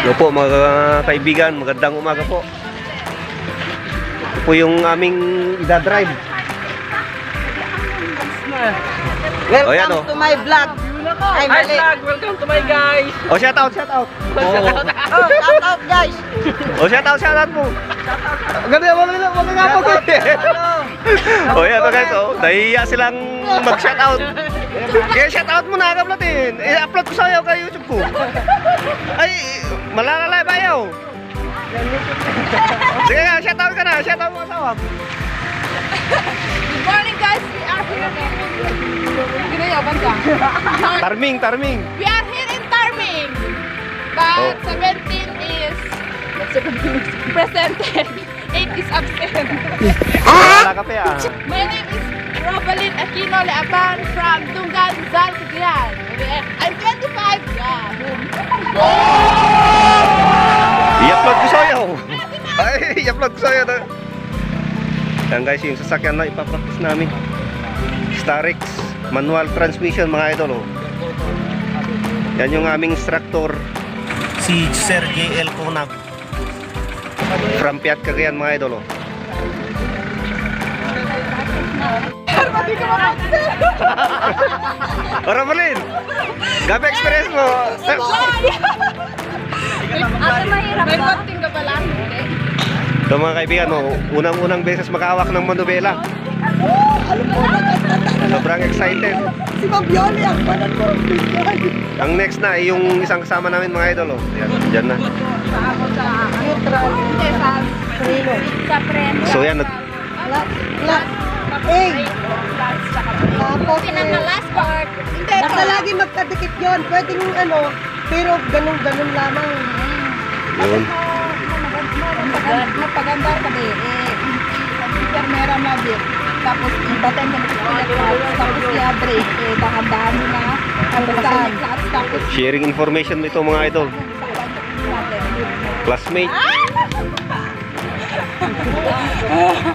Hello po mga kaibigan, magandang umaga po. Ito po yung aming idadrive. Welcome O, yan, o. to my vlog. Ay, Hi mali. vlog! Welcome to my guys! O, shout out, shout out. Oh, shout out guys. O, shout out po. Ganda, wala nga po. O, yan o guys, o. Nahihiya silang mag-shout out. Kaya shout out mo na agad natin. I-upload ko sa'yo kay YouTube ko. Ay, malalala ba yaw? Sige nga, shout out ka na. Shout out mo asawa. Good morning, guys. We are here in Tarming. We are here in Tarming. But 17 is presented. 8 is absent. Wala ka pa ah. My name is Robalyn Aquino Leaban from Dungan, Rizal, Cagayan. I'm 25. Yeah. I-upload ko sa'yo. Ay, i-upload ko sa'yo. Yan guys, yung sasakyan na ipapractice namin. Starix, manual transmission mga idol. Oh. Yan yung aming instructor, si Sir JL Conab. From Piat Cagayan mga idol. Oh. Ora Marlin, gabi experience mo. May konting ka pala. Ito mga kaibigan, oh, unang-unang beses makahawak ng manubela. Sobrang excited. Si Ma'am Yoli, ang panan mo. Ang next na ay yung isang kasama namin mga idol. Oh. Yan, dyan na. Neutral. Sa friend. So yan, Last. Eh. Tapos Pinaka-last part. basta lagi magkadikit yun. Pwedeng ano, pero ganun lamang. yun. Magpaganda ka ba hindi camera mabit. Tapos ibatin ka tapos i-break. Dahan-dahan mo na. Tapos Sharing information mo ito mga idol. Classmate.